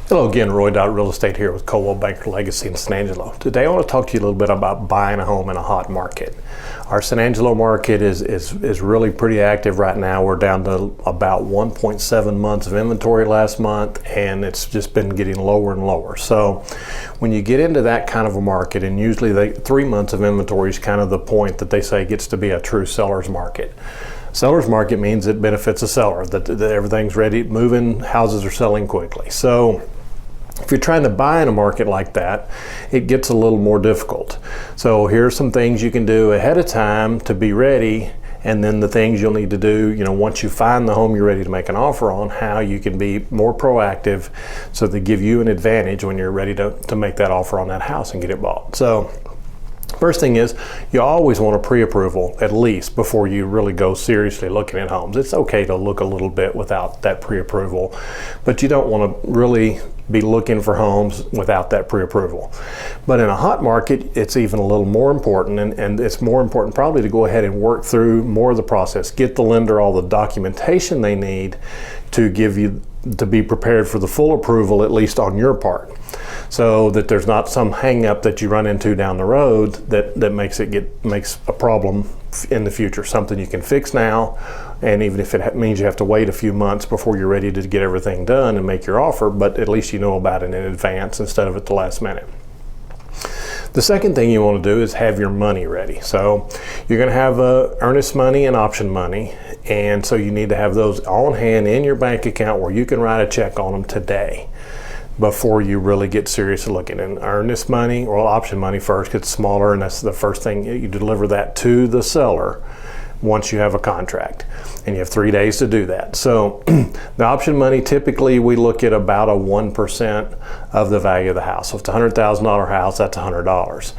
Hello again, Roy.RealEstate here with Coldwell Banker Legacy in San Angelo. Today I want to talk to you a little bit about buying a home in a hot market. Our San Angelo market is really pretty active right now. We're down to about 1.7 months of inventory last month, and it's just been getting lower and lower. So when you get into that kind of a market, and usually 3 months of inventory is kind of the point that they say gets to be a true seller's market. Seller's market means it benefits a seller, that everything's ready, moving, houses are selling quickly. So if you're trying to buy in a market like that, it gets a little more difficult. So here's some things you can do ahead of time to be ready, and then the things you'll need to do, once you find the home you're ready to make an offer on, how you can be more proactive so they give you an advantage when you're ready to make that offer on that house and get it bought. So first thing is, you always want a pre-approval at least before you really go seriously looking at homes. It's okay to look a little bit without that pre-approval, but you don't want to really be looking for homes without that pre-approval. But in a hot market, it's even a little more important, and it's more important probably to go ahead and work through more of the process, get the lender all the documentation they need to give you to be prepared for the full approval, at least on your part, so that there's not some hang up that you run into down the road that makes a problem in the future, something you can fix now. And even if it means you have to wait a few months before you're ready to get everything done and make your offer, but at least you know about it in advance instead of at the last minute. The second thing you want to do is have your money ready. So you're going to have earnest money and option money, and so you need to have those on hand in your bank account where you can write a check on them today before you really get serious looking. And earnest money, or option money first, gets smaller, and that's the first thing. You deliver that to the seller once you have a contract, and you have 3 days to do that. So the option money, typically we look at about a 1% of the value of the house. So if it's a $100,000 house, that's $100.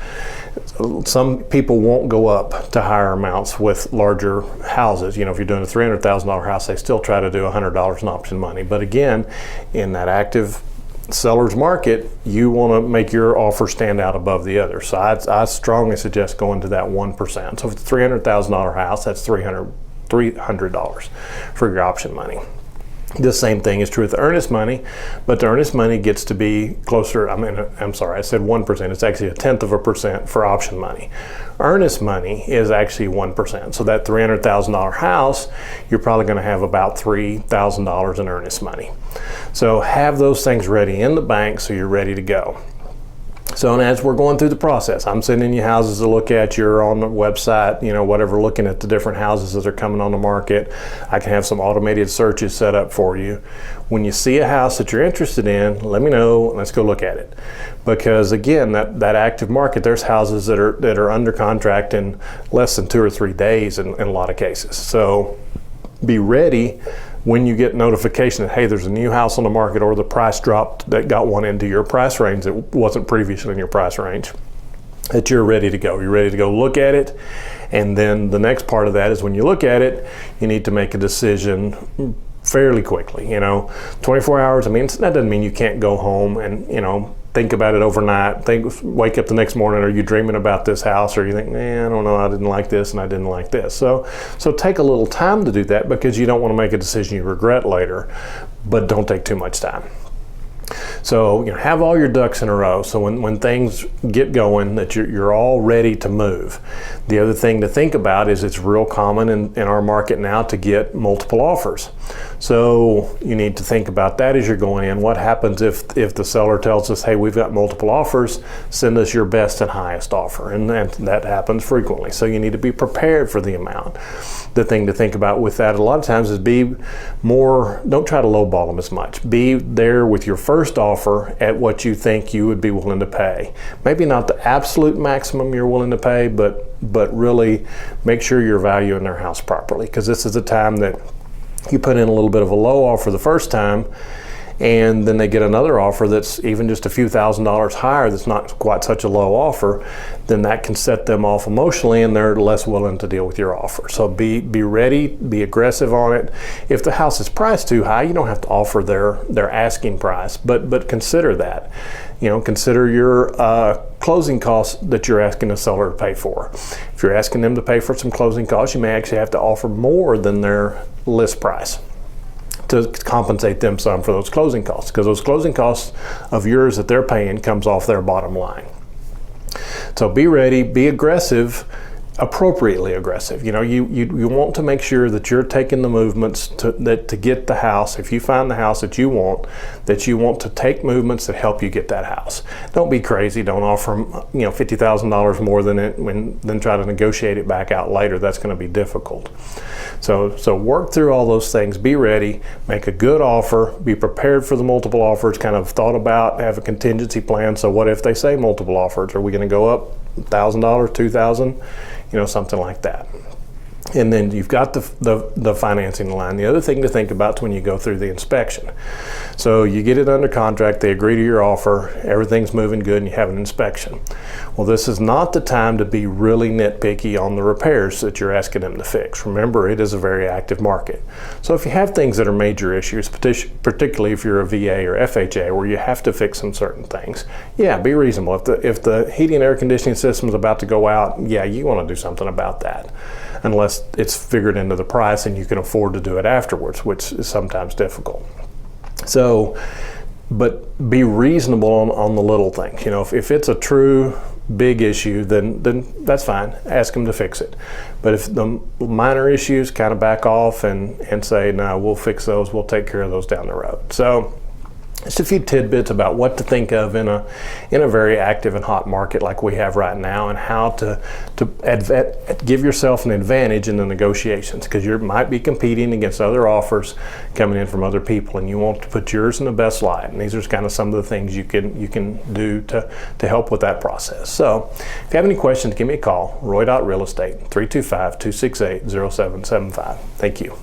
Some people won't go up to higher amounts with larger houses. If you're doing a $300,000 house, they still try to do $100 in option money. But again, in that active seller's market, you want to make your offer stand out above the other. So I strongly suggest going to that 1%. So if it's a $300,000 house, that's $300 for your option money. The same thing is true with the earnest money, but the earnest money gets to be closer. I'm sorry, I said 1%. It's actually 1/10% for option money. Earnest money is actually 1%. So that $300,000 house, you're probably going to have about $3,000 in earnest money. So have those things ready in the bank so you're ready to go. So, and as we're going through the process, I'm sending you houses to look at. You're on the website, whatever, looking at the different houses that are coming on the market. I can have some automated searches set up for you. When you see a house that you're interested in, let me know, and let's go look at it. Because again, that active market, there's houses that are under contract in less than 2 or 3 days in a lot of cases. So be ready when you get notification that, hey, there's a new house on the market, or the price dropped that got one into your price range that wasn't previously in your price range, that you're ready to go. You're ready to go look at it. And then the next part of that is when you look at it, you need to make a decision fairly quickly. 24 hours, that doesn't mean you can't go home and, think about it overnight, wake up the next morning, are you dreaming about this house, or you think, I don't know, I didn't like this and I didn't like this. So take a little time to do that, because you don't want to make a decision you regret later, but don't take too much time. So have all your ducks in a row, so when things get going, that you're all ready to move. The other thing to think about is it's real common in our market now to get multiple offers. So you need to think about that as you're going in. What happens if the seller tells us, hey, we've got multiple offers, send us your best and highest offer? And that happens frequently. So you need to be prepared for the amount. The thing to think about with that a lot of times is don't try to lowball them as much. Be there with your first offer at what you think you would be willing to pay. Maybe not the absolute maximum you're willing to pay, but really make sure you're valuing their house properly, because this is the time that you put in a little bit of a low offer the first time, and then they get another offer that's even just a few $1,000s higher, that's not quite such a low offer, then that can set them off emotionally, and they're less willing to deal with your offer. So be ready, be aggressive on it. If the house is priced too high, you don't have to offer their asking price, but consider that. Consider your closing costs that you're asking the seller to pay for. If you're asking them to pay for some closing costs, you may actually have to offer more than their list price. to compensate them some for those closing costs, because those closing costs of yours that they're paying comes off their bottom line. So be ready, be aggressive, appropriately aggressive. You know, you want to make sure that you're taking the movements to get the house. If you find the house that you want to take movements that help you get that house. Don't be crazy. Don't offer them, you know, $50,000 more than it then try to negotiate it back out later. That's going to be difficult. So work through all those things. Be ready. Make a good offer. Be prepared for the multiple offers. Kind of thought about, have a contingency plan. So what if they say multiple offers? Are we going to go up $1,000, $2,000? You know, something like that. And then you've got the financing line. The other thing to think about is when you go through the inspection. So you get it under contract, they agree to your offer, everything's moving good, and you have an inspection. Well, this is not the time to be really nitpicky on the repairs that you're asking them to fix. Remember, it is a very active market. So if you have things that are major issues, particularly if you're a VA or FHA where you have to fix some certain things, yeah, be reasonable. If the heating and air conditioning system is about to go out, yeah, you want to do something about that. Unless it's figured into the price and you can afford to do it afterwards, which is sometimes difficult. So, but be reasonable on the little things. You know, if it's a true big issue, then that's fine. Ask them to fix it. But if the minor issues, kind of back off and say, no, we'll fix those. We'll take care of those down the road. So just a few tidbits about what to think of in a very active and hot market like we have right now, and how to give yourself an advantage in the negotiations, because you might be competing against other offers coming in from other people, and you want to put yours in the best light. And these are kind of some of the things you can do to help with that process. So if you have any questions, give me a call. Roy.RealEstate, 325-268-0775. Thank you.